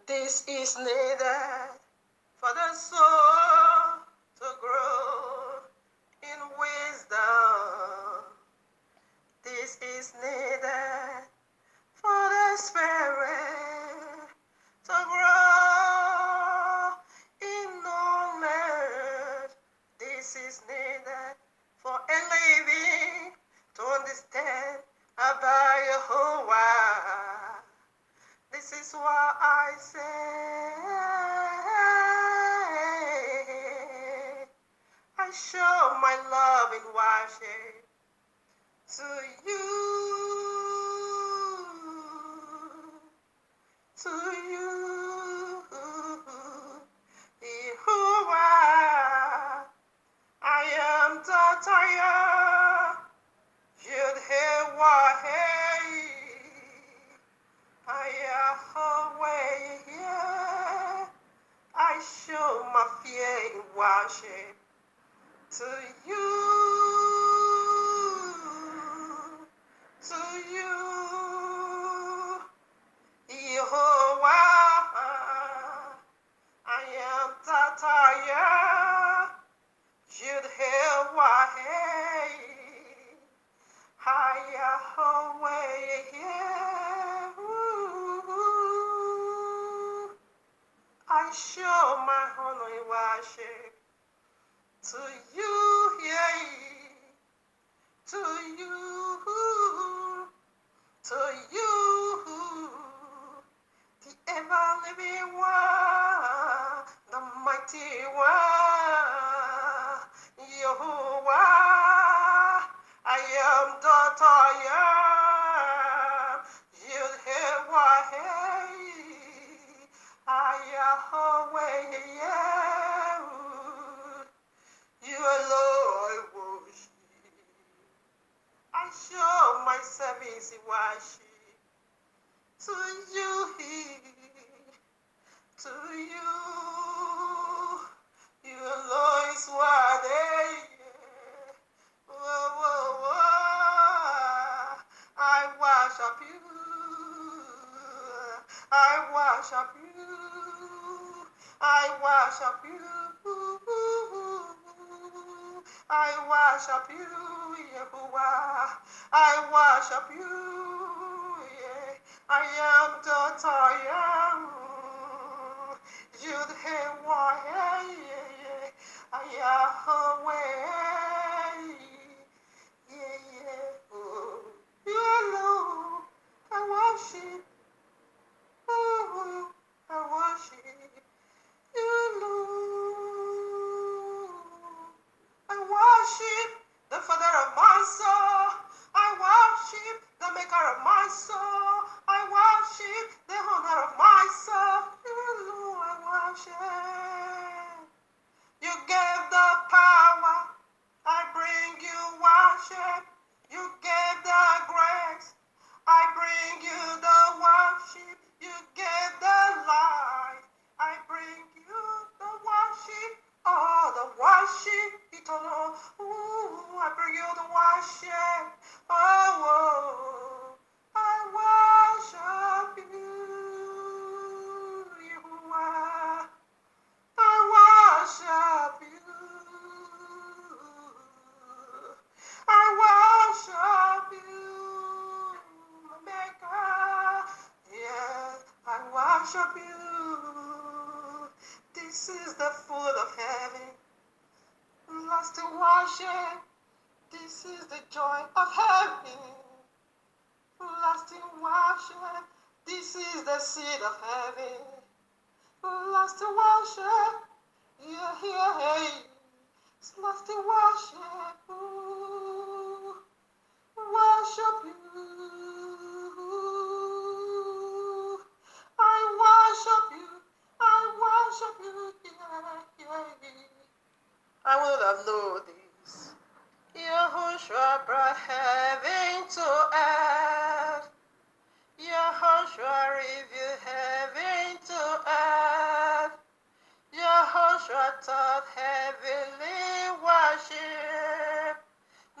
This is needed for the soul to grow in wisdom. This is needed for the spirit to grow in knowledge. This is needed for a living to understand about Yahuwah. This is why I say, I show my love in worship to you, to you, Yahuwah. I am Tataya, Yud-He-Wah-Hey. Yeah. I show my fear in worship to you, to you, Yehovah. I am Tataya, Yud-He-Wah-Hey. I show my honor in worship to you, yeah, to you, to you, the ever-living one, the mighty one, Yehovah. I am daughter, yeah, Yud-He-Wah-Hey. Yahweh, yeah, you alone I worship. I show my service in worship to you, to you. You alone is worthy. Whoa, whoa, whoa. I worship you. I worship you. I worship you. I worship you, Yehovah. I worship you. Yeah. I am daughter, yeah. Yud-He-Wah-Hey, yeah. I Yahweh. Yeah, yeah. Oh. You alone. I worship. Oh, I worship you, Lord. I worship the Father of my soul. I worship the Maker of my soul. I worship the owner of my soul. You, Lord, I worship. You gave the power. I bring you worship. You gave the grace. I bring you the worship. You gave the life. I bring you the worship. Oh, the worship eternal. Ooh, I bring you the worship. Oh, I worship you. Yahuwah. I worship you. I worship you, Maker. Yeah, I worship you. This is the food of heaven. Lost to worship. This is the joy of heaven. Lost in worship. This is the seed of heaven. Lost to worship. Yeah, yeah, hey. It's lost in worship. Ooh, worship you. I worship you. I worship you. Yeah, yeah. I would have known this. Yahushua brought heaven to earth. Yahushua revealed heaven to earth. Yahushua taught heavenly worship.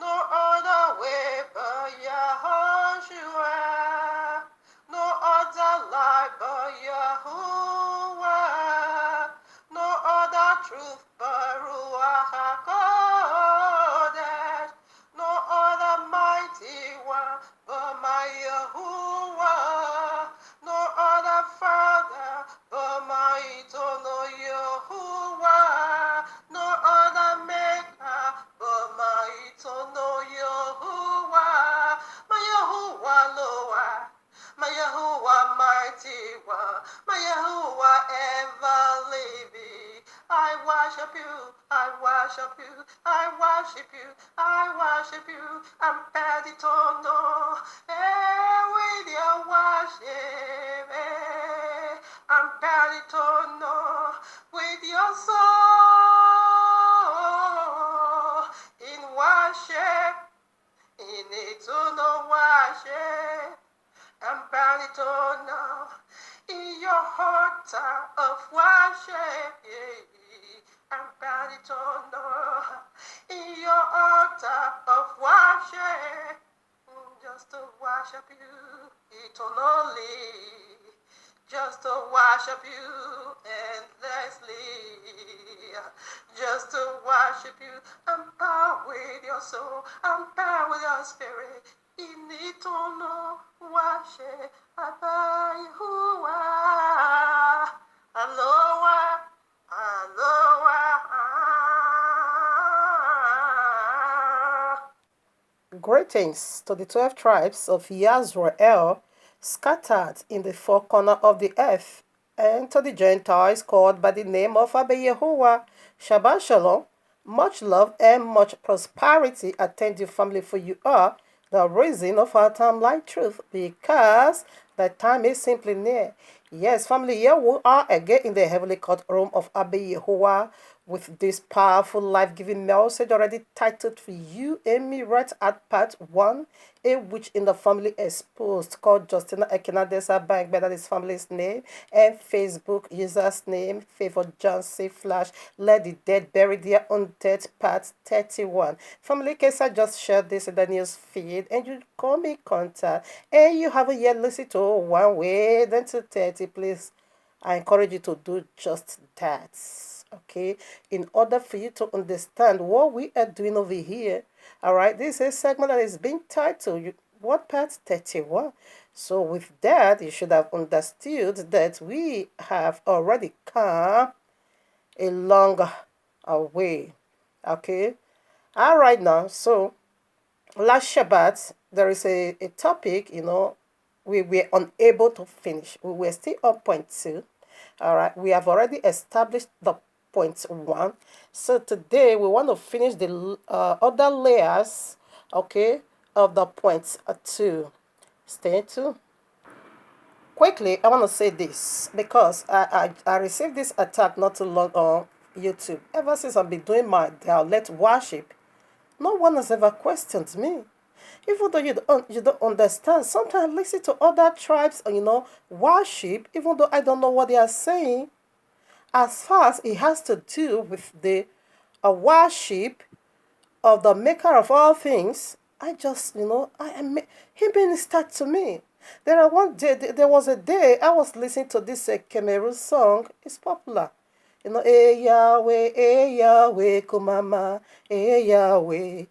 No other way but Yahushua. No other life but Yahuwah. Tiwa, my Yahuwah ever living. I worship you, I worship you, I worship you, I worship you. I'm ready to know, with your worship, I'm ready to know, with your soul, in worship, in eternal worship. I'm ready to know, in your heart of worship, I'm ready to know, in your altar of worship, just to worship you eternally, just to worship you endlessly, just to worship you. I'm powered with your soul, I'm powered with your spirit, in eternal worship. Yahuwah, Aloha, Aloha. Greetings to the 12 tribes of Yisrael scattered in the four corners of the earth, and to the Gentiles called by the name of Abba Yehovah. Shabbat Shalom. Much love and much prosperity attend your family, for you are the reason of our time like truth, because the time is simply near. Yes, family, here we are again in the heavenly courtroom of Abba Yehovah with this powerful life-giving message already titled for you and me right at part 1, in which in the family exposed called Justina Ekinadesa Bank, that is family's name, and Facebook user's name, Favor Johnson Flash, Let the Dead Bury Their Own Dead, part 31. Family case, I just shared this in the news feed, and you call me contact, and you haven't yet listened to One Way, then to 30, please, I encourage you to do just that. Okay, in order for you to understand what we are doing over here. All right, this is a segment that is being titled What Part 31. So with that, you should have understood that we have already come a long way. Okay, all right now. So last Shabbat there is a topic, we were unable to finish. We were still on point 2. All right, we have already established the point 1. So today we want to finish the other layers, okay, of the point 2. Stay tuned. Quickly, I want to say this because I received this attack not too long on YouTube. Ever since I've been doing my dialect worship, no one has ever questioned me. Even though you don't understand, sometimes I listen to other tribes, worship, even though I don't know what they are saying. As far as it has to do with the worship of the maker of all things, I just, he ministered to me. There was a day I was listening to this Cameroon song. It's popular. Eh Yahweh, kumama, eh Yahweh,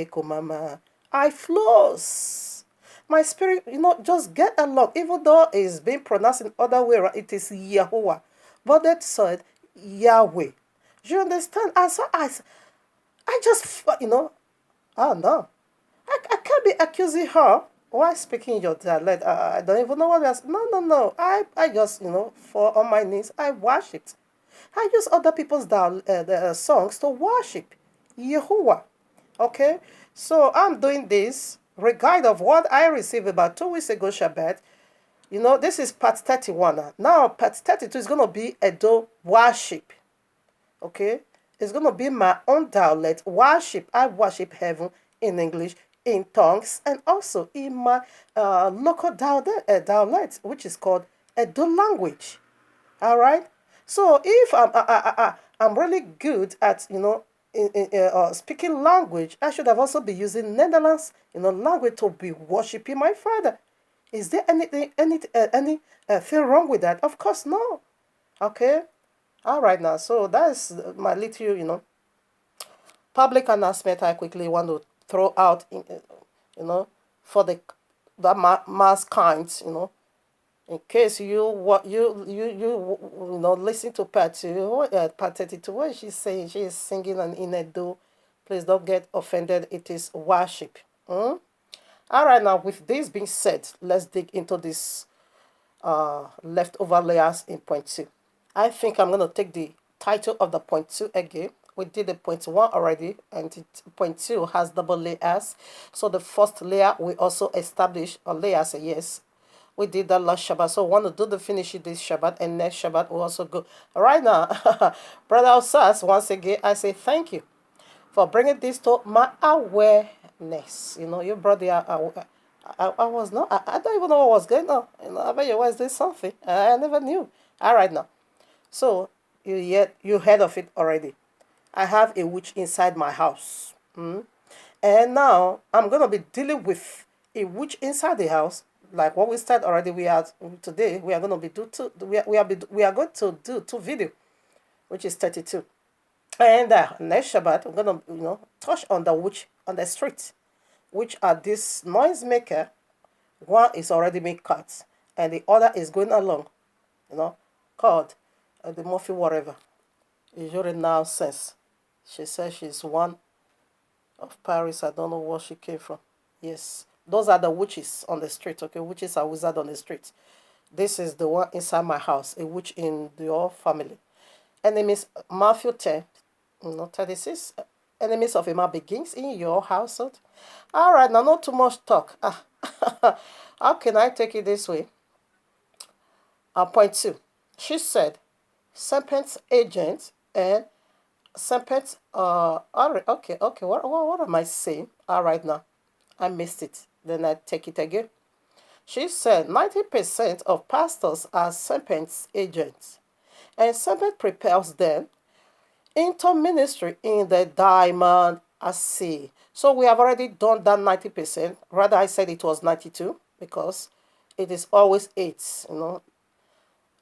kumama. I flows. My spirit, just get along. Even though it's being pronounced in other way, it is Yahuwah. But that said, Yahweh. Do you understand? I just, oh no. I can't be accusing her while speaking your dialect. I don't even know what else. No. I just, fall on my knees. I worship. I use other people's songs to worship Yahuwah. Okay? So I'm doing this regard of what I received about 2 weeks ago, Shabbat. This is part 31. Now, part 32 is going to be Edo worship. Okay? It's going to be my own dialect worship. I worship heaven in English, in tongues, and also in my local dialect, which is called Edo language. All right? So if I'm really good at, speaking language, I should have also been using Netherlands, language to be worshiping my Father. Is there anything wrong with that? Of course, no. Okay? All right now. So that's my little, public announcement I quickly want to throw out, for the mass kinds, in case you listen to part 32, what she's saying, she is singing in Edo. Please don't get offended. It is worship. All right, now with this being said, let's dig into this leftover layers in point 2. I think I'm going to take the title of the point 2 again. We did the point 1 already, and point 2 has double layers. So the first layer we also establish a layer. So yes, we did that last Shabbat. So we want to do the finish this Shabbat, and next Shabbat we also go. Right now, Brother Osas, once again, I say thank you for bringing this to my awareness. You brought the I was not. I don't even know what was going on. I bet you was doing something. I never knew. All right now. So you heard of it already. I have a witch inside my house. And now I'm gonna be dealing with a witch inside the house. Like what we started already, we are today. We are gonna be do two. We are going to do two video, which is 32. And next Shabbat, we're gonna touch on the witch on the street, which are this noise maker. One is already made cuts, and the other is going along, called the Murphy whatever. Usually now since she says she's one of Paris. I don't know where she came from. Yes, those are the witches on the street. Okay, witches are wizards on the street. This is the one inside my house, a witch in your family. Enemies, Matthew 10, 36. Enemies of a man begins in your household. All right, now not too much talk. How can I take it this way? Point 2. She said, serpent's agent and serpent. All right, okay. What am I saying? All right, now I missed it. Then I take it again. She said 90% of pastors are serpent's agents, and serpent propels them into ministry in the diamond sea. So we have already done that 90%. Rather, I said it was 92 because it is always 8.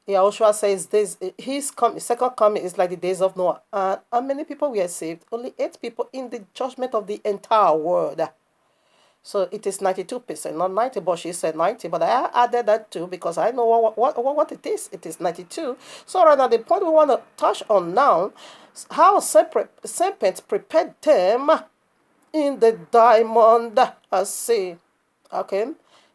Yahushua says this, his second coming is like the days of Noah. And how many people were saved? Only 8 people in the judgment of the entire world. So it is 92%, not 90, but she said 90. But I added that too because I know what it is. It is 92. So right now, the point we want to touch on now, how serpents prepared them in the diamond sea. Okay?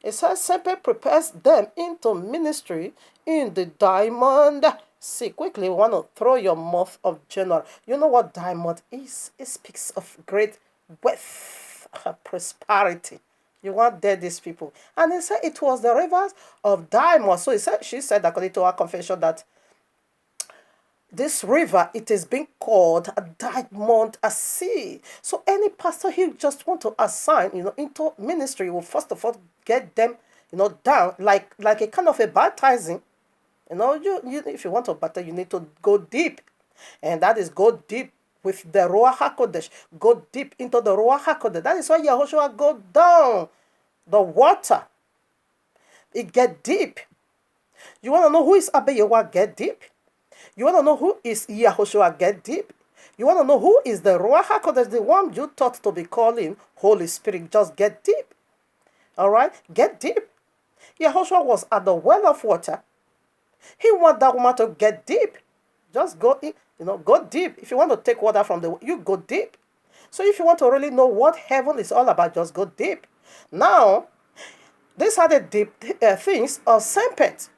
It says serpent prepares them into ministry in the diamond sea. Quickly, we want to throw your mouth of general. You know what diamond is? It speaks of great wealth. Prosperity. You want there these people. And he said it was the rivers of diamond. So she said, according to her confession, that this river, it is being called a diamond sea. So any pastor he just want to assign, into ministry will first of all get them, down like a kind of a baptizing. You if you want to baptize, you need to go deep. And that is go deep with the Ruach HaKodesh. Go deep into the Ruach HaKodesh. That is why Yahushua go down the water. It get deep. You want to know who is Abba Yehovah get deep? You want to know who is Yahushua get deep? You want to know who is the Ruach HaKodesh, the one you taught to be calling Holy Spirit? Just get deep. All right? Get deep. Yahushua was at the well of water. He want that woman to get deep. Just go in, go deep. If you want to take water from you go deep. So if you want to really know what heaven is all about, just go deep. Now, these are the deep things of serpent.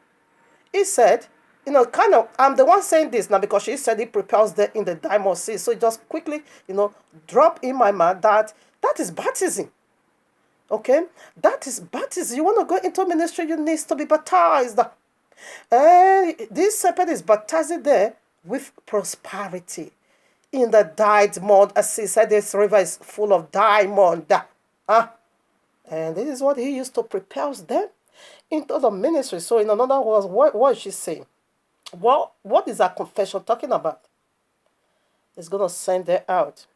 He said, I'm the one saying this now because she said he propels them in the diamond sea. So just quickly, drop in my mind that is baptism. Okay? That is baptism. You want to go into ministry, you need to be baptized. And this serpent is baptized there with prosperity in the diamond. As he said, this river is full of diamond. And this is what he used to propel them into the ministry. So in another words, what is she saying? Well, what is our confession talking about? It's going to send her out.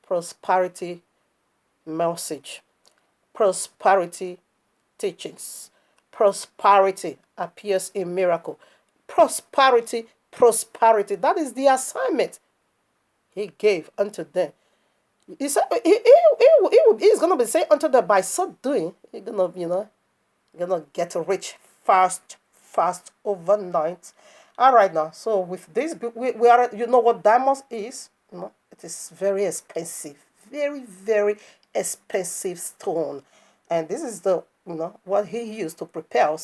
Prosperity message. Prosperity teachings. Prosperity appears in miracle. Prosperity. That is the assignment he gave unto them. He said he's going to be saying unto them, by so doing, you're going to get rich fast overnight. All right now. So with this, we are, what diamonds is? It is very expensive. Very, very expensive stone. And this is the, what he used to propel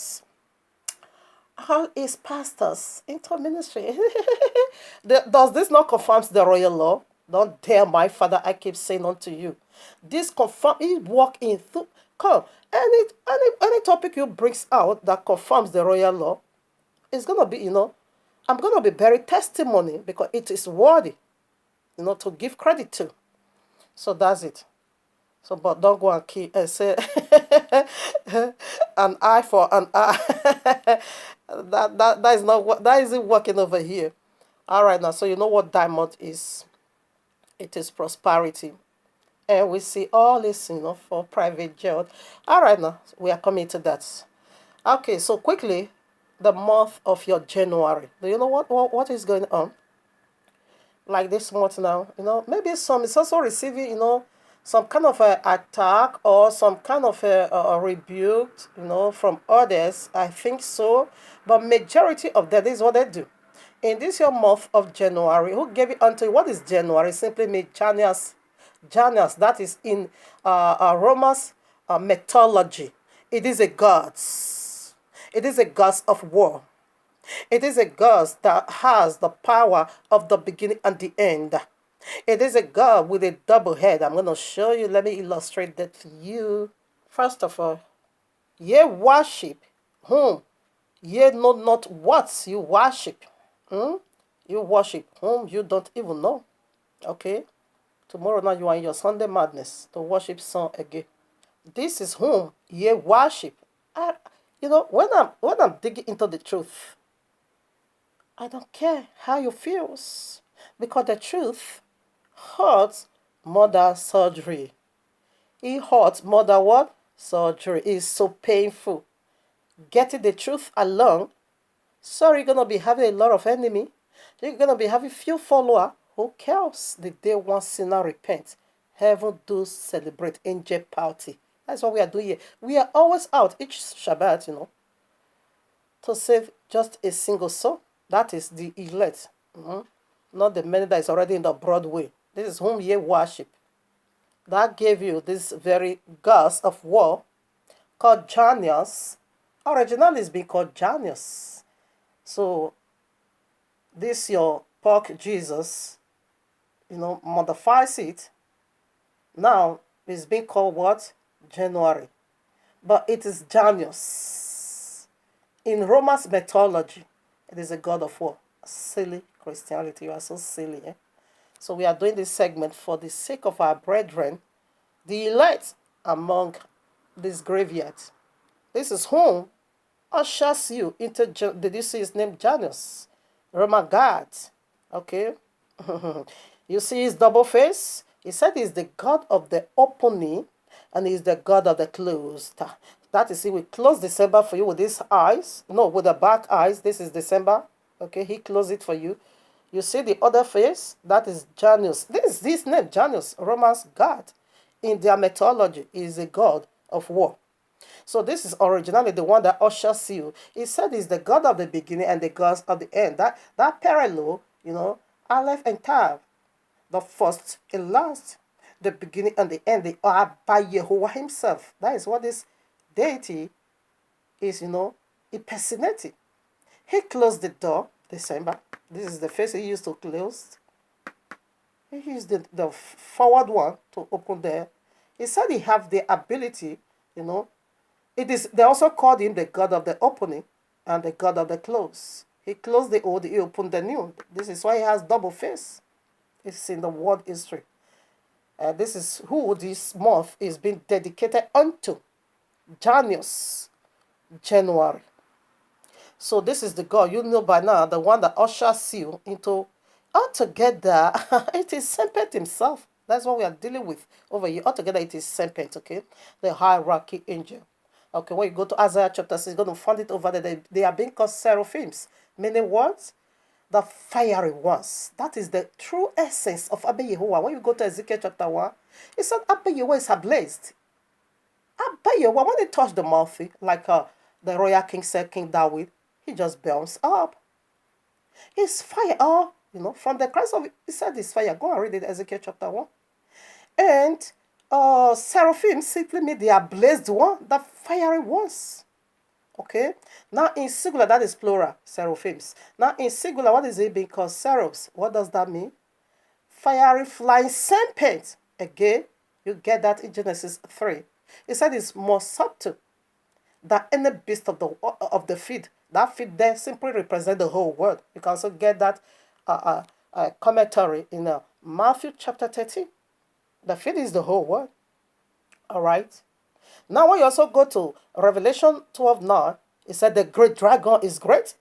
How is pastors into ministry? Does this not confirm the royal law? Don't dare, my father, I keep saying unto you. This confirm he walk in through. Come, any topic you brings out that confirms the royal law is gonna be, I'm gonna be very testimony because it is worthy, to give credit to. So that's it. So, but don't go and say an eye for an eye. That is not what that isn't working over here. All right now. So you know what diamond is? It is prosperity, and we see all this, for private jet. All right now, we are coming to that. Okay, so quickly, the month of your January. Do you know what is going on? Like this month now, maybe some is also receiving, some kind of a attack or some kind of a rebuke, from others. I think so, but majority of that is what they do. In this your month of January, who gave it unto you? What is January? Simply means Janus. Janus, that is in Roma's mythology. It is a gods. It is a gods of war. It is a God that has the power of the beginning and the end. It is a God with a double head. I'm going to show you. Let me illustrate that for you. First of all, ye worship whom ye know not what you worship. You worship whom you don't even know. Okay? Tomorrow now you are in your Sunday madness to worship some again. This is whom ye worship. When I'm digging into the truth, I don't care how you feel, because the truth hurts more than surgery. It hurts more than what? Surgery is so painful. Getting the truth along, sorry, you're gonna be having a lot of enemy. You're gonna be having few follower. Who cares? The day one sinner repent, heaven do celebrate angel party. That's what we are doing here. We are always out each Shabbat, to save just a single soul. That is the elect, not the many that is already in the broad way. This is whom ye worship. That gave you this very gods of war called Janus. Originally it's been called Janus. So this your pork Jesus, modifies it. Now it's being called what? January. But it is Janus. In Roma's mythology, it is a god of war. Silly Christianity. You are so silly. So we are doing this segment for the sake of our brethren, the elect among this graveyard. This is whom ushers you into, did you see his name? Janus. Roman god. Okay. You see his double face? He said he's the god of the opening and he's the god of the closed. That is, he will close December for you with his eyes. No, with the back eyes. This is December. Okay, he closed it for you. You see the other face? That is Janus. This is his name, Janus, Roman's god. In their mythology, he is a god of war. So this is originally the one that ushers you. He said he's the god of the beginning and the god of the end. That parallel, Aleph and Tav, the first and last, the beginning and the end, they are by Yehovah himself. That is what this deity is, impersonating. He closed the door, December. This is the face he used to close. He used the forward one to open there. He said he have the ability, they also called him the god of the opening and the god of the close. He closed the old, he opened the new. This is why he has double face. It's in the world history. This is who this month is being dedicated unto. Janus, January. So this is the God, by now, the one that ushers you into, altogether, it is Serpent himself. That's what we are dealing with over here. Altogether, it is Serpent, okay? The hierarchy angel. Okay, when you go to Isaiah chapter 6, you're going to find it over there. They are being called seraphims. Meaning what? The fiery ones. That is the true essence of Abba Yehovah. When you go to Ezekiel chapter 1, it said Abba Yehovah is ablaze. Abba Yehovah, when they touch the mouth, like the royal king said, King David, he just burns up. His fire, from the Christ of it, he said his fire. Go and read it, Ezekiel chapter 1. And seraphim simply mean the ablaze one, the fiery ones. Okay. Now in singular, that is plural, seraphims. Now in singular, what is it being called? Seraphs. What does that mean? Fiery flying serpent. Again, you get that in Genesis 3. It said it's more subtle than any beast of the field. That field there simply represents the whole world. You can also get that commentary in Matthew chapter 13. The field is the whole world. All right. Now, when you also go to Revelation 12 now, it said the great dragon is great.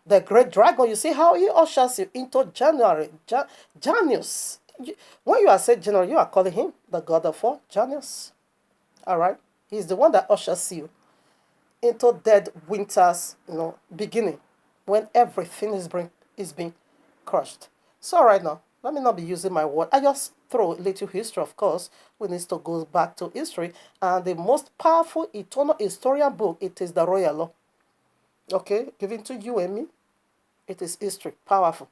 The great dragon, you see how he ushers you into January, Janus. When you are saying January, you are calling him the god of war, Janus. All right. He's the one that ushers you into dead winter's beginning, when everything is being crushed. So right now, let me not be using my word. I just throw a little history. Of course, we need to go back to history, and the most powerful eternal historian book, it is the Royal Law. Okay, given to you and me, it is history, powerful.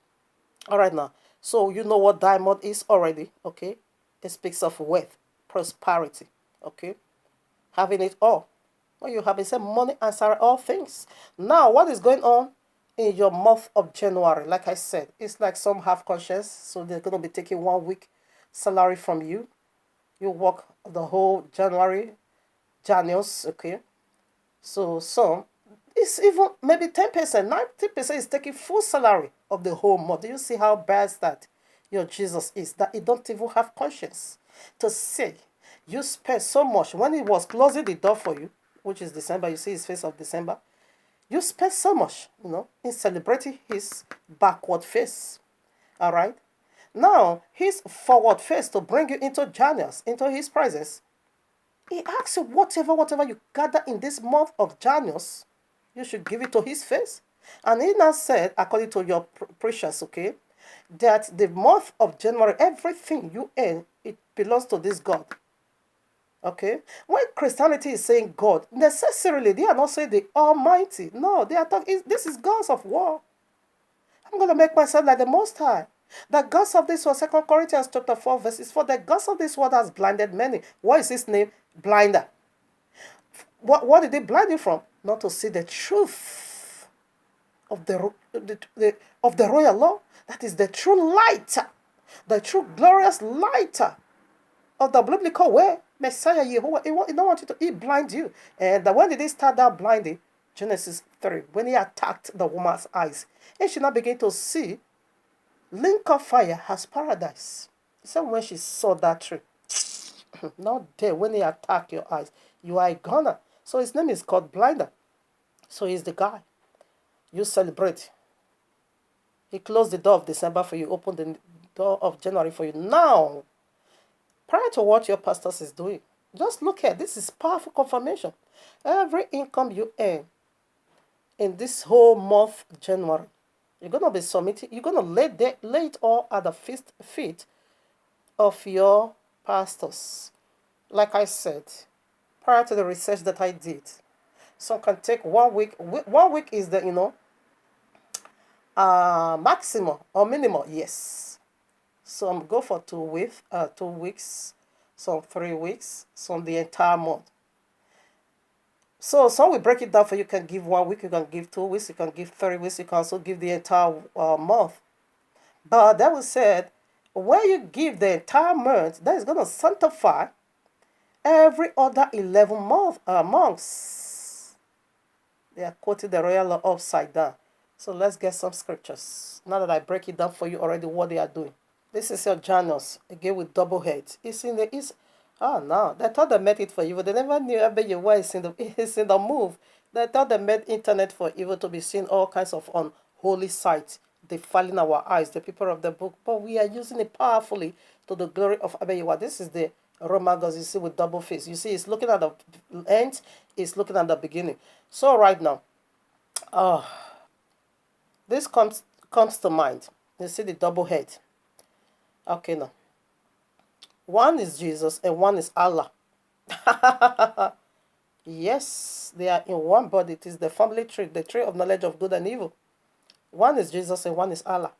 All right now, so you know what diamond is already. Okay, it speaks of wealth, prosperity. Okay, having it all. When you have it, said money answer all things. Now, what is going on in your month of January? Like I said, it's like some have conscience, so they're going to be taking 1 week salary from you. You work the whole January, Janus, okay? So some, it's even maybe 10%, 90% is taking full salary of the whole month. Do you see how bad that your Jesus is? That he don't even have conscience to say you spent so much when he was closing the door for you, which is December. You see his face of December. You spent so much, in celebrating his backward face. All right. Now, his forward face to bring you into Janus, into his presence. He asks you whatever you gather in this month of Janus, you should give it to his face. And he now said, according to your precious, okay, that the month of January, everything you earn, it belongs to this God. Okay? When Christianity is saying God, necessarily they are not saying the Almighty. No, they are talking, this is gods of war. I'm going to make myself like the Most High. The gods of this world, 2 Corinthians chapter 4, verses 4, the gods of this world has blinded many. What is his name? Blinder. What did they blind you from? Not to see the truth of of the royal law. That is the true light, the true glorious light of the biblical way. Messiah Yehovah, he don't want you to, he blind you. And when did he start that blinding? Genesis 3, when he attacked the woman's eyes. And she now began to see link of fire has paradise. He said when she saw that tree, not there, when he attacked your eyes, you are a goner. So his name is called Blinder. So he's the guy. You celebrate. He closed the door of December for you, opened the door of January for you. Now, prior to what your pastors is doing, just look at this is powerful confirmation. Every income you earn in this whole month, January, you're going to be submitting, you're going to lay it all at the feet of your pastors. Like I said, prior to the research that I did, some can take 1 week. 1 week is the, maximum or minimum, yes. Some go for 2 weeks, 2 weeks, some 3 weeks, some the entire month. So some will break it down for you. You can give 1 week, you can give 2 weeks, you can give 3 weeks, you can also give the entire month. But that was said, when you give the entire month, that is going to sanctify every other 11 months. They are quoting the royal law upside down. So let's get some scriptures. Now that I break it down for you already, what they are doing. This is your Janus, again with double heads. It's in the east. Oh no, they thought they made it for evil. They never knew it's in the move. They thought they made internet for evil to be seen all kinds of unholy sites, defiling our eyes, the people of the book. But we are using it powerfully to the glory of Abeyewa. This is the Roman gods you see with double face. You see, it's looking at the end, it's looking at the beginning. So right now, this comes to mind. You see the double head. Okay, now. One is Jesus and one is Allah. Yes, they are in one body. It is the family tree, the tree of knowledge of good and evil. One is Jesus and one is Allah.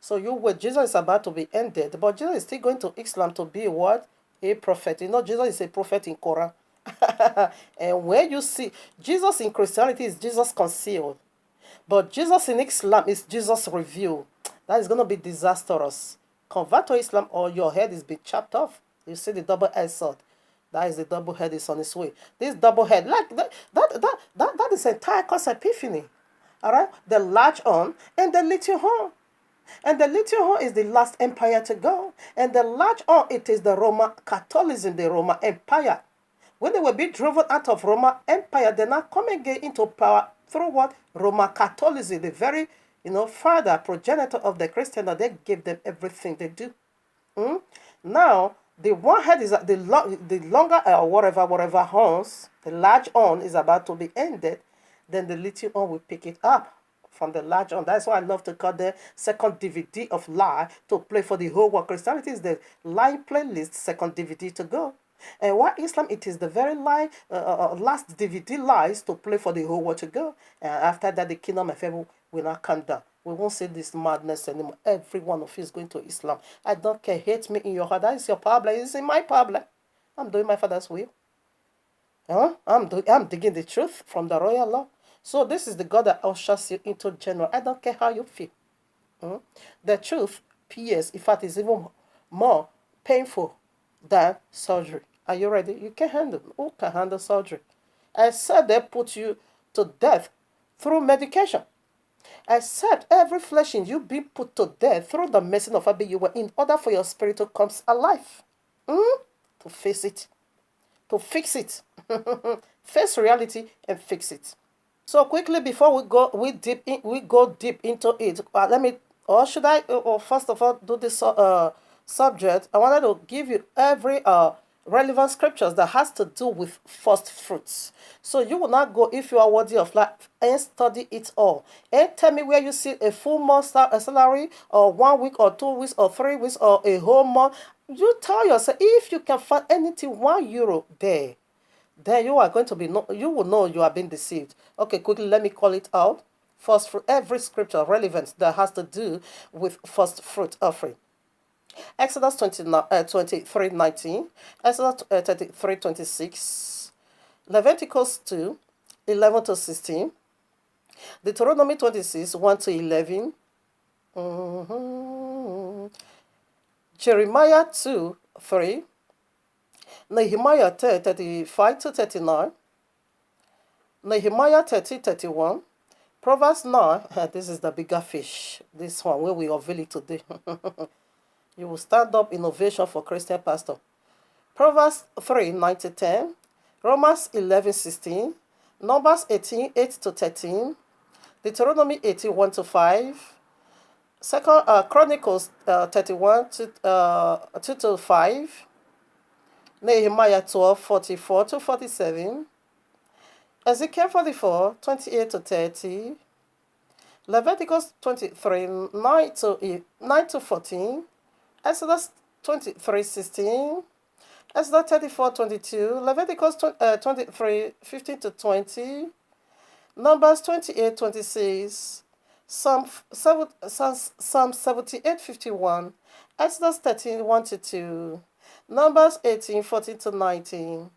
So Jesus is about to be ended, but Jesus is still going to Islam to be what? A prophet. Jesus is a prophet in Quran. And when you see Jesus in Christianity is Jesus concealed, but Jesus in Islam is Jesus revealed. That is going to be disastrous. Convert to Islam or your head is be chopped off. You see the double-edged sword. That is the double head is on its way. This double head, like that is entire cause epiphany. All right, the large horn and the little horn. And the little horn is the last empire to go. And the large horn, it is the Roman Catholicism, the Roman Empire. When they were being driven out of Roman Empire, they now come again into power through what? Roman Catholicism, the very, father, progenitor of the Christian, they gave them everything they do. Now, the one head is the longer whatever horns, the large horn is about to be ended, then the little horn will pick it up from the large horn. That's why I love to call the second DVD of lie to play for the whole world. Christianity is the lie playlist, second DVD to go. And why Islam, it is the very last DVD lies to play for the whole world to go. And after that, the kingdom of heaven will not come down. We won't see this madness anymore. Every one of you is going to Islam. I don't care. Hate me in your heart. That is your problem. It's in my problem. I'm doing my father's will. I'm digging the truth from the royal law. So this is the God that ushers you into general. I don't care how you feel. The truth, P.S., in fact, is even more painful than surgery. Are you ready? You can handle. Who can handle surgery? I said they put you to death through medication. I said every flesh in you be put to death through the medicine of Abiyuwa in order for your spirit to come alive. To face it. To fix it. Face reality and fix it. So quickly before we go deep into it. Should I? First of all, do this subject. I wanted to give you every relevant scriptures that has to do with first fruits. So you will not go if you are worthy of life and study it all. And tell me where you see a full month salary or 1 week or 2 weeks or 3 weeks or a whole month. You tell yourself if you can find anything €1 there. Then you are going to be you will know you are being deceived. Okay, quickly let me call it out. First fruit, every scripture relevant that has to do with first fruit offering. Exodus 23:19, Exodus 33:26, Leviticus 2:11-16, Deuteronomy 26:1-11, Jeremiah 2:3, Nehemiah 35-39, Nehemiah 30:31, Proverbs 9. This is the bigger fish. This one where we unveil it today. You will stand up innovation for Christian pastor. Proverbs 3:9-10, Romans 11:16, Numbers 18:8-13, Deuteronomy 18:1-5, Second Chronicles 31:2-5, Nehemiah 12:44-47, Ezekiel 44:28-30, Leviticus 23:9-14, Exodus 23:16, Exodus 34:22, Leviticus 23:15-20, Numbers 28:26, Psalm 78:51, Exodus 13:1-2, Numbers 18:14-19,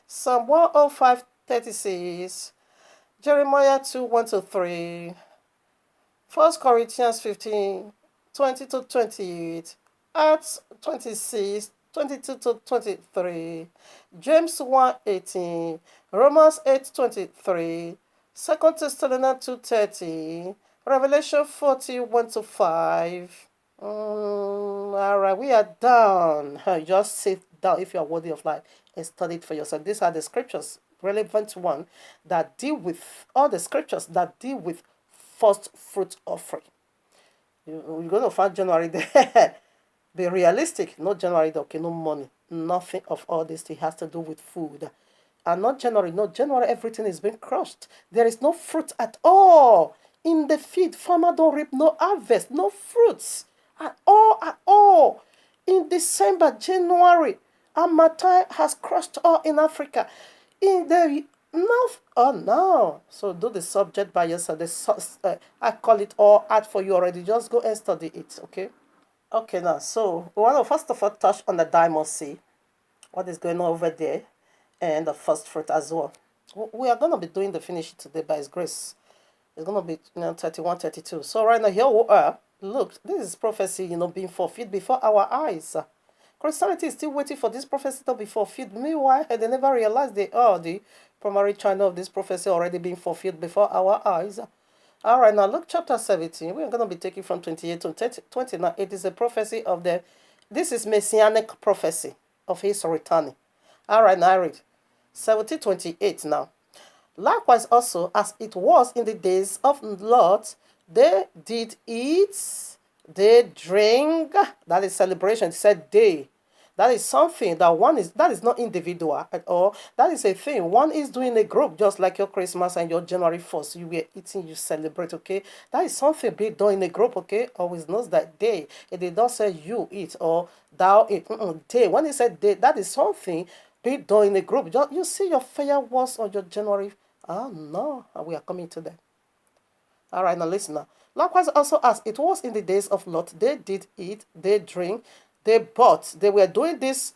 Psalm 105:36, Jeremiah 2:1-3, 1 Corinthians 15:20-28, Acts 26:22-23, James 1:18, Romans 8:23, 2 Thessalonians 2:30, Revelation 41-5. All right, we are done. Just sit down if you are worthy of life and study it for yourself. These are the scriptures, relevant one, that deal with all the scriptures that deal with first fruit offering. You're going to find January there. Be realistic. Not January, okay, no money. Nothing of all this thing has to do with food. And not January. No, January, everything is being crushed. There is no fruit at all. In the field, farmer don't reap no harvest, no fruits. At all. In December, January, Harmattan has crushed all in Africa. In the north, oh no. So do the subject by yourself. I call it all art for you already. Just go and study it, okay? Okay, now, so we want to first of all touch on the Diamond Sea. What is going on over there? and the first fruit as well. We are going to be doing the finish today by His grace. It's going to be 31, 32. So right now, here we are. Look, this is prophecy, being fulfilled before our eyes. Christianity is still waiting for this prophecy to be fulfilled. Meanwhile, they never realized the primary channel of this prophecy already being fulfilled before our eyes. All right, now Luke chapter 17. We're going to be taking from 28 to 29. It is a prophecy of this is messianic prophecy of his returning. All right, now I read 17:28 now. Likewise also, as it was in the days of Lot, they did eat, they drink. That is celebration. It said they. That is something that is not individual at all. That is a thing. One is doing a group, just like your Christmas and your January 1st. You were eating, you celebrate, okay? That is something being done in a group, okay? Always knows that they. It did not say you eat or thou eat. They. When it said they, that is something being done in a group. You see your fireworks on your January. No, we are coming to that. All right, now listen now. Likewise, also as it was in the days of Lot, they did eat, they drink, they bought. They were doing this,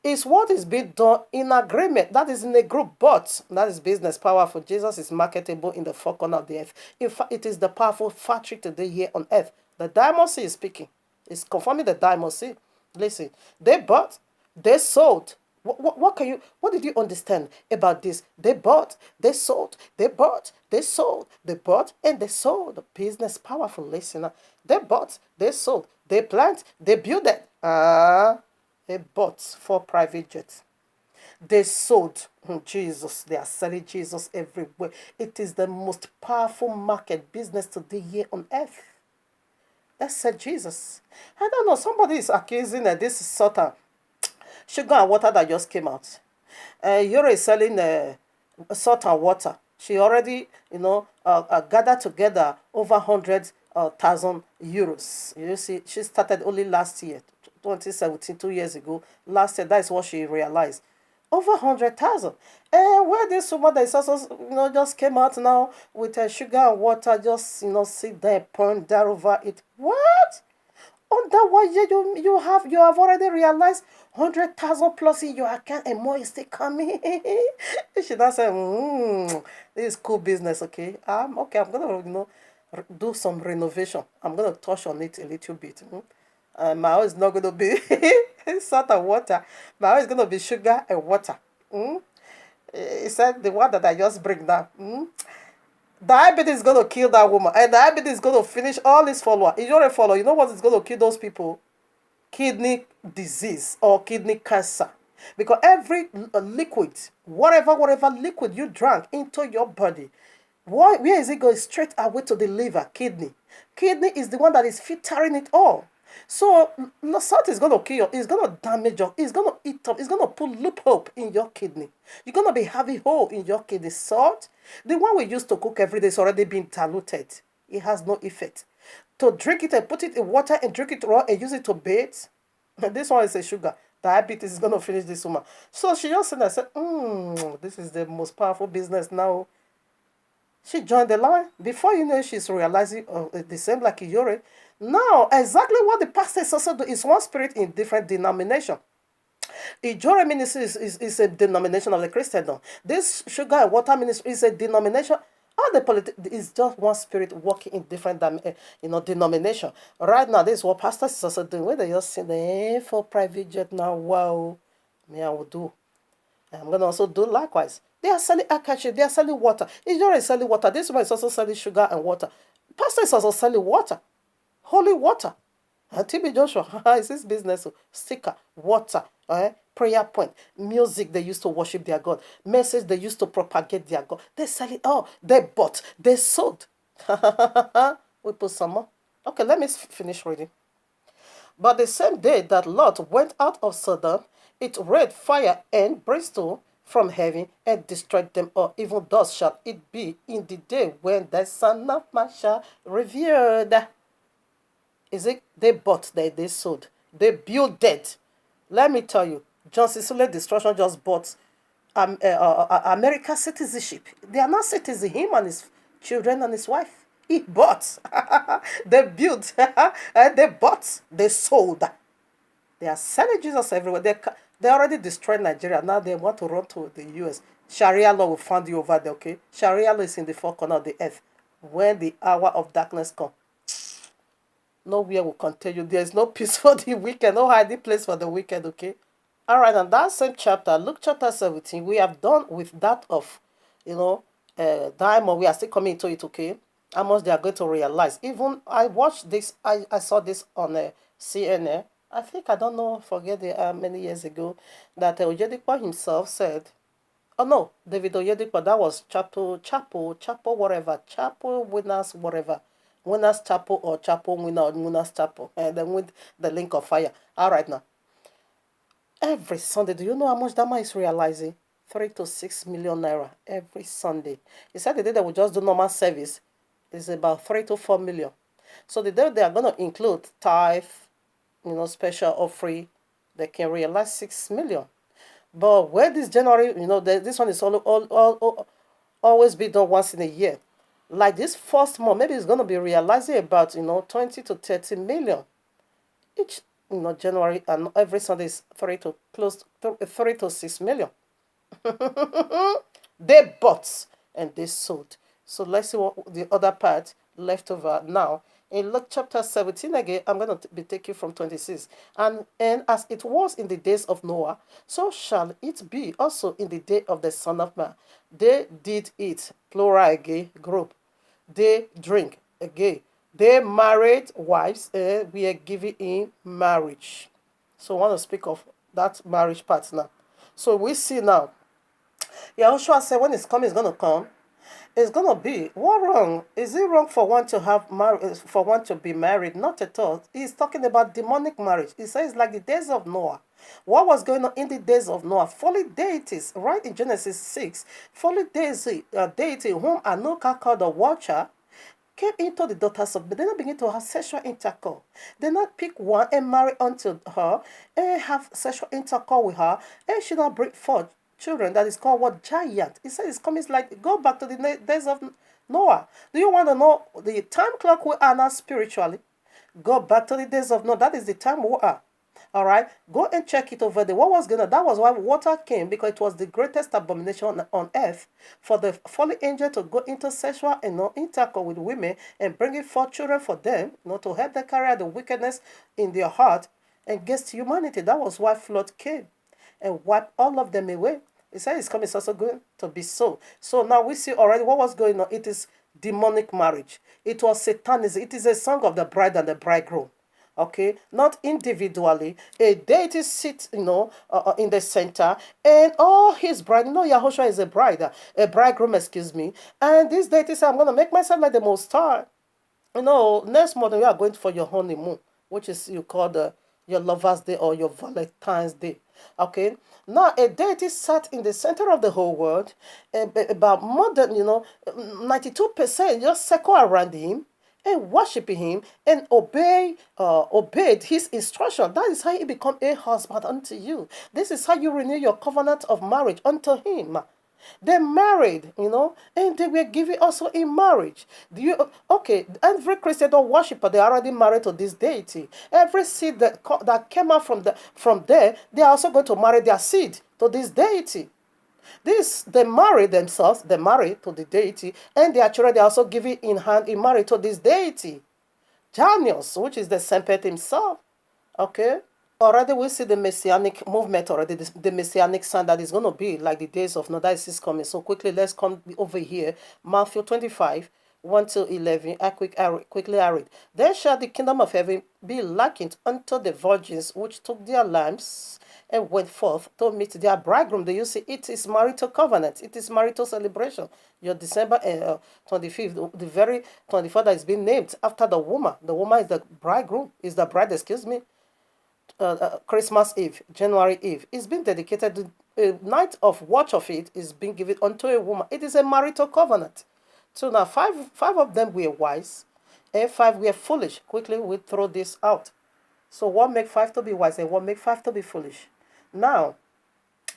is what is being done in agreement. That is in a group, but that is business powerful. Jesus is marketable in the four corners of the earth. In fact, it is the powerful factory today here on earth. The diamond sea is speaking. It's confirming the diamond sea. Listen, they bought, they sold. What did you understand about this? They bought, they sold, they bought, they sold, they bought, and they sold. Business powerful listener. They bought, they sold, they plant, they build it. They bought 4 private jets. They sold Jesus. They are selling Jesus everywhere. It is the most powerful market business today here on earth. That said Jesus. I don't know. Somebody is accusing this sort of sugar and water that just came out. You're selling salt and water. She already, gathered together over 100,000 euros. You see, she started only last year, 2017, 2 years ago. Last year, that is what she realized. Over 100,000. And where this woman that is also, just came out now with sugar and water, just, sit there and point that over it. What? On that 1 year, you have already realized 100,000 plus in your account and more is still coming. You should not say, this is cool business, okay? Okay, I'm gonna do some renovation. I'm gonna touch on it a little bit. My house is not gonna be salt and water. My house is gonna be sugar and water. He said the one that I just bring down. Diabetes is going to kill that woman. And diabetes is going to finish all his followers. If you're a follower, you know what is going to kill those people? Kidney disease or kidney cancer. Because every liquid, whatever liquid you drank into your body, where is it going? Straight away to the liver, kidney. Kidney is the one that is filtering it all. So salt is going to kill you. It's going to damage you. It's going to eat up. It's going to put loophole in your kidney. You're going to be having hole in your kidney. Salt, the one we used to cook every day, is already been diluted. It has no effect. To drink it and put it in water and drink it raw and use it to bathe, this one is a sugar. Diabetes is going to finish this woman. So she just said, this is the most powerful business now. She joined the line. Before you know, she's realizing the same like Iyore. Now, exactly what the pastors also do is one spirit in different denomination. Ijore ministry is a denomination of the Christendom. This sugar and water ministry is a denomination. All the politics is just one spirit working in different denomination. Right now, this is what pastors is also doing. When they just say for private jet now, wow, me I will do. I'm gonna also do likewise. They are selling akachi, they are selling water. Ijore is selling water. This one is also selling sugar and water. Pastor is also selling water. Holy water. And TB Joshua, is this business? Sticker, water, prayer point, music they used to worship their God, message they used to propagate their God. They sell it all. They bought, they sold. We put some more. Okay, let me finish reading. But the same day that Lot went out of Sodom, it rained fire and brimstone from heaven and destroyed them all. Even thus shall it be in the day when the Son of Man shall revealed. Is it? They bought, they sold, they built it. Let me tell you, John Cicely Destruction just bought American citizenship. They are not citizens, him and his children and his wife. He bought. They built. They bought. They sold. They are selling Jesus everywhere. They already destroyed Nigeria. Now they want to run to the US. Sharia law will find you over there, okay? Sharia law is in the four corners of the earth. When the hour of darkness comes, nowhere will contain you. There is no peace for the wicked, no hiding place for the wicked, okay? All right, and that same chapter, Luke chapter 17, we have done with that of, you know, diamond. We are still coming to it, okay? How much they are going to realize. Even I watched this, I saw this on CNN. I think, I don't know, forget the many years ago, that Ojedikwa himself said, oh no, David Oyedepo, that was Chapel, whatever, Chapel Winners, whatever. Winners Chapel or Chapel Winner or Winners Chapel. And then with the link of fire. All right, now. Every Sunday, do you know how much that man is realizing? 3 to 6 million naira every Sunday. He said the day they will just do normal service is about 3 to 4 million. So the day they are going to include tithe, special offering, they can realize 6 million. But where this January, this one is always be done once in a year. Like this first month, maybe it's going to be realizing about 20 to 30 million each. January, and every Sunday is 3 to 6 million. They bought and they sold. So let's see what the other part left over now. In Luke chapter 17 again, I'm going to be taking from 26. And as it was in the days of Noah, so shall it be also in the day of the Son of Man. They did eat, plural again, group. They drink, again. They married wives and we are giving in marriage. So I want to speak of that marriage part now. So we see now, Yahushua said when it's coming, it's going to come. It's going to be, what wrong? Is it wrong for one to for one to be married? Not at all. He's talking about demonic marriage. He says like the days of Noah. What was going on in the days of Noah? Folly deities, right in Genesis 6. Folly deity whom Anuka called the watcher came into the daughters of, but they not begin to have sexual intercourse. They not pick one and marry unto her and have sexual intercourse with her, and she not bring forth children. That is called what? Giant. He says it's coming, it's like go back to the days of Noah. Do you want to know the time clock we are now spiritually? Go back to the days of Noah. That is the time we are. All right, go and check it over there. What was going on? That was why water came, because it was the greatest abomination on earth for the fallen angel to go into sexual and intercourse with women and bringing forth children for them, to help them carry out the wickedness in their heart against humanity. That was why flood came and wiped all of them away. He said it's coming, it's also going to be so. So now we see already what was going on. It is demonic marriage. It was satanism. It is a song of the bride and the bridegroom. Okay, not individually. A deity sits, in the center, and all his bride. Yahushua is a bride, a bridegroom, excuse me. And this deity said, "I'm going to make myself like the Most High." Next month we are going for your honeymoon, which is you call your Lover's Day or your Valentine's Day. Okay, now a deity sat in the center of the whole world, about more than 92% just circle around him and worshiping him and obeyed his instruction. That is how he become a husband unto you. This is how you renew your covenant of marriage unto him. They married, and they were given also in marriage. Every Christian or worshiper, they are already married to this deity. Every seed that came out from there, they are also going to marry their seed to this deity. They marry themselves, they marry to the deity, and their children they also give it in hand in marriage to this deity. Janus, which is the Sempet himself. Okay? Already we see the messianic movement already, the messianic sign that is going to be like the days of Noah. That is coming. So quickly, let's come over here. Matthew 25, 1 to 11. I quickly read. Then shall the kingdom of heaven be likened unto the virgins which took their lamps and went forth to meet their bridegroom. Do you see? It is marital covenant. It is marital celebration. Your December 25th, the very 24th that is being named after the woman. The woman is the bridegroom, is the bride, excuse me. Christmas Eve, January Eve, is being dedicated. The night of watch of it is being given unto a woman. It is a marital covenant. So now five of them were wise, and 5 were foolish. Quickly, we throw this out. So what make 5 to be wise and what make 5 to be foolish? Now,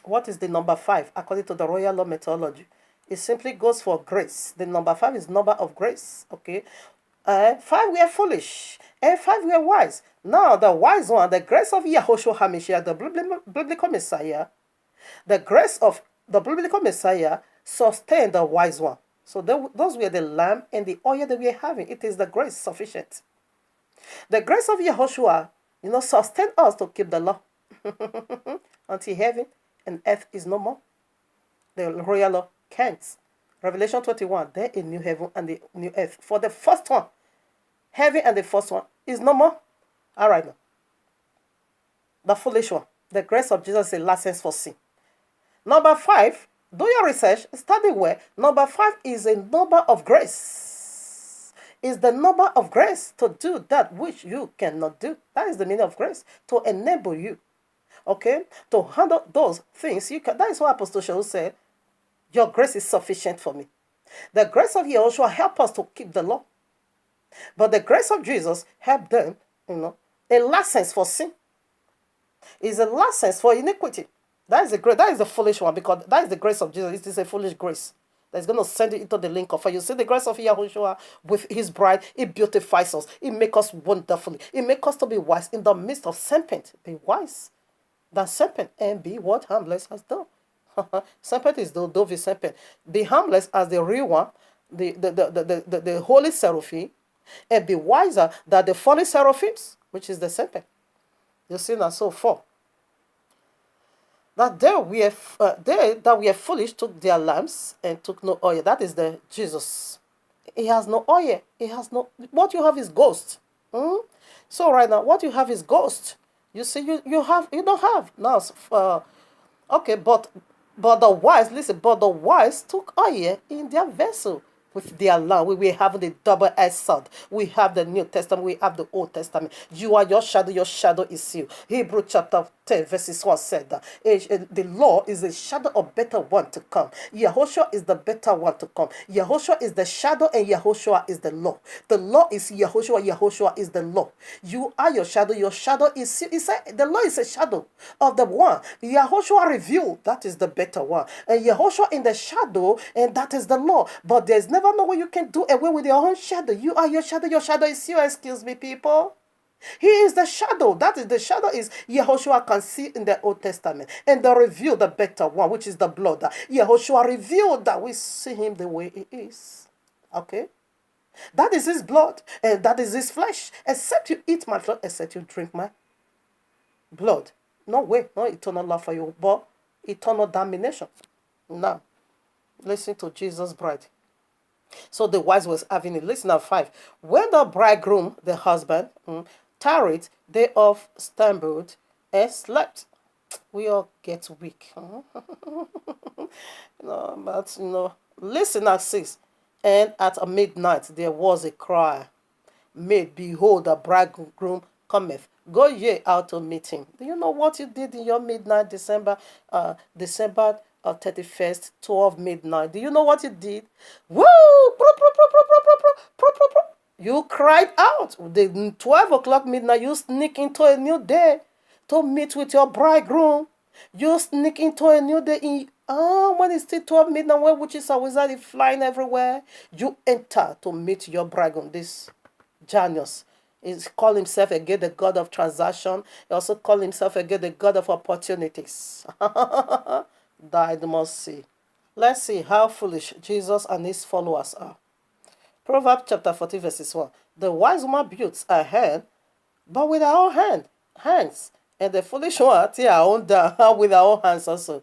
what is the number 5 according to the royal law methodology? It simply goes for grace. The number 5 is number of grace. Okay. Five were foolish, and five were wise. Now the wise one, the grace of Yahushua HaMashiach, the biblical Messiah, the grace of the biblical Messiah sustained the wise one. So those were the lamb and the oil that we are having. It is the grace sufficient. The grace of Yahushua, sustain us to keep the law until heaven and earth is no more. The royal law can't. Revelation 21, there a new heaven and the new earth. For the first one, heaven and the first one is no more. All right now. The foolish one. The grace of Jesus is a license for sin. Number 5, do your research, study well. Number 5 is a number of grace. Is the number of grace to do that which you cannot do. That is the meaning of grace. To enable you. Okay? To handle those things you can. That is what Apostle Shaul said. Your grace is sufficient for me. The grace of Yahushua help us to keep the law. But the grace of Jesus help them, a license for sin. Is a license for iniquity. That is the foolish one, because that is the grace of Jesus. It is a foolish grace that's going to send you into the link of fire. You see the grace of Yahushua with his bride, it beautifies us. It makes us wonderfully. It makes us to be wise in the midst of serpent. Be wise than serpent and be what harmless as dove. Serpent is the dove serpent. Be harmless as the real one, the holy seraphim, and be wiser than the fallen seraphims, which is the serpent. You see now, so far. That they that were foolish took their lamps and took no oil. That is the Jesus. He has no oil. He has no. What you have is ghost. So right now, what you have is ghost. You see, you don't have now. Okay, but the wise, listen. But the wise took oil in their vessel with their lamb. We have the double-edged sword. We have the New Testament. We have the Old Testament. You are your shadow. Your shadow is you. Hebrew chapter 10 verses 1 said that the law is a shadow of better one to come. Yahushua is the better one to come. Yahushua is the shadow and Yahushua is the law. The law is Yahushua. Yahushua is the law. You are your shadow. Your shadow is you. The law is a shadow of the one. Yahushua revealed, that is the better one. And Yahushua in the shadow, and that is the law. But there's never no way you can do away with your own shadow. You are your shadow. Your shadow is you. Excuse me, people. He is the shadow. That is the shadow is Yahushua can see in the Old Testament. And the reveal the better one, which is the blood. Yahushua revealed that we see him the way he is. Okay? That is his blood. And that is his flesh. Except you eat my flesh, except you drink my blood. No way. No eternal love for you, but eternal damnation. Now, listen to Jesus' bride. So the wise was having it. Listen at 5. When the bridegroom, the husband, tarried, they all stumbled and slept. We all get weak. Listen at 6. And at midnight there was a cry made, behold, the bridegroom cometh. Go ye out to meet him. Do you know what you did in your midnight, December 31st, 12 midnight? Do you know what you did? Woo! You cried out. The 12 o'clock midnight, you sneak into a new day to meet with your bridegroom. You sneak into a new day when it's still 12 midnight, where witches are wizards flying everywhere. You enter to meet your bridegroom. This Janus is call himself again the God of transaction. He also call himself again the God of opportunities. Died must see. Let's see how foolish Jesus and his followers are. Proverbs chapter 40 verses 1. The wise woman builds her hand, but with her own hands. And the foolish one tear her own down with her own hands also.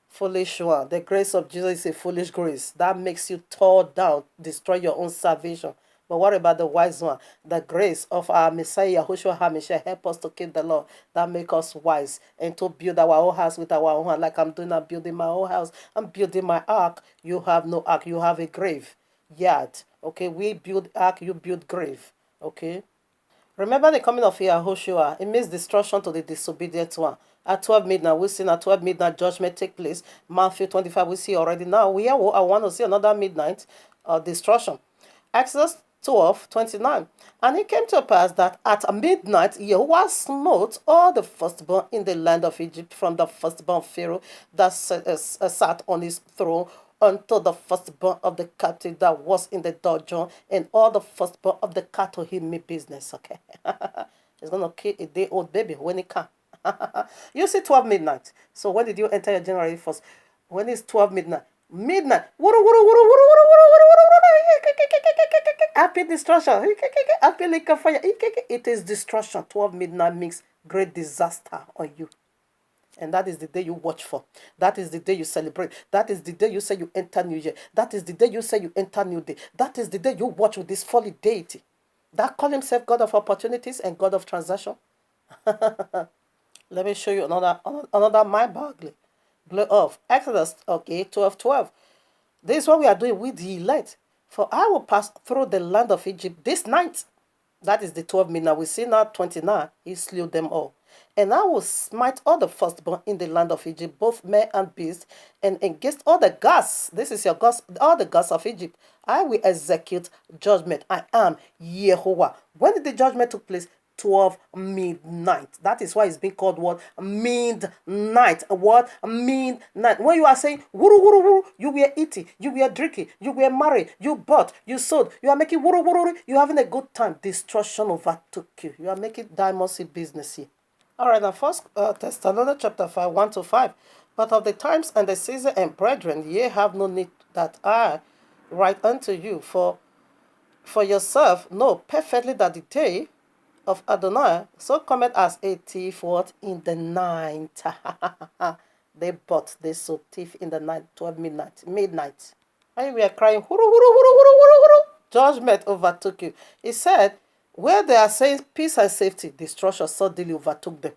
Foolish one. The grace of Jesus is a foolish grace. That makes you tore down, destroy your own salvation. But what about the wise one? The grace of our Messiah, Yahushua HaMashiach, help us to keep the law. That make us wise and to build our own house with our own hand. Like I'm doing, I'm building my own house. I'm building my ark. You have no ark. You have a grave yard. Okay, we build ark, you build grave. Okay. Remember the coming of Yahushua. It means destruction to the disobedient one. At 12 midnight, we see at 12 midnight judgment take place. Matthew 25, we see already now. I want to see another midnight destruction. Exodus 12:29. And it came to pass that at midnight Yahuwah smote all the firstborn in the land of Egypt, from the firstborn Pharaoh that sat on his throne unto the firstborn of the captive that was in the dungeon, and all the firstborn of the cattle he made business. Okay. He's gonna kill a day old baby when he can. You see 12 midnight. So when did you enter your January 1st? When it's 12 midnight. Midnight. Happy destruction. Happy lake of fire. It is destruction. 12 midnight means great disaster on you. And that is the day you watch for. That is the day you celebrate. That is the day you say you enter New Year. That is the day you say you enter New Day. That is the day you watch with this folly deity. That call himself God of opportunities and God of transaction. Let me show you another mind-boggling blow of Exodus, okay, 12:12. This is what we are doing with the elect. For I will pass through the land of Egypt this night. That is the 12 midnight. We see now 29. He slew them all. And I will smite all the firstborn in the land of Egypt, both men and beasts, and against all the gods. This is your gods, all the gods of Egypt. I will execute judgment. I am Yehovah. When did the judgment take place? 12 midnight. That is why it's being called what? Midnight. What? Midnight. When you are saying wuru wuru wuru, you were eating, you were drinking, you were married, you bought, you sold, you are making wuru wuru wuru, you are having a good time. Destruction overtook you. You are making diamonds business here. All right, now First Thessalonians chapter 5, 1-5. But of the times and the season and brethren, ye have no need that I write unto you, for yourself know perfectly that the day of Adonai so cometh as a thief what in the night. They sold thief in the night, 12 midnight. And we are crying, huru, huru, huru, huru, huru, huru. Judgment overtook you. He said, where they are saying peace and safety, destruction suddenly overtook them.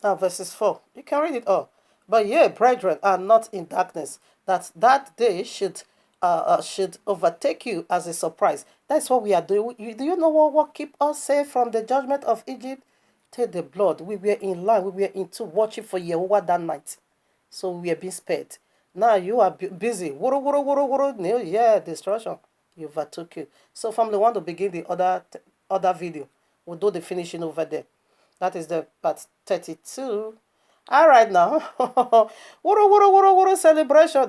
Now, verses 4. You can read it all. But ye, brethren, are not in darkness, that day should overtake you as a surprise. That's what we are doing. Do you know what keep us safe from the judgment of Egypt? Take the blood. We were in line. We were into watching for Yehovah that night. So we are being spared. Now you are busy. Wuru, wuru, wuru, wuru. Yeah, destruction. You overtook you. So family, want to begin the other video. We'll do the finishing over there. That is the part 32. All right now. Wuru, wuru, wuru, wuru celebration.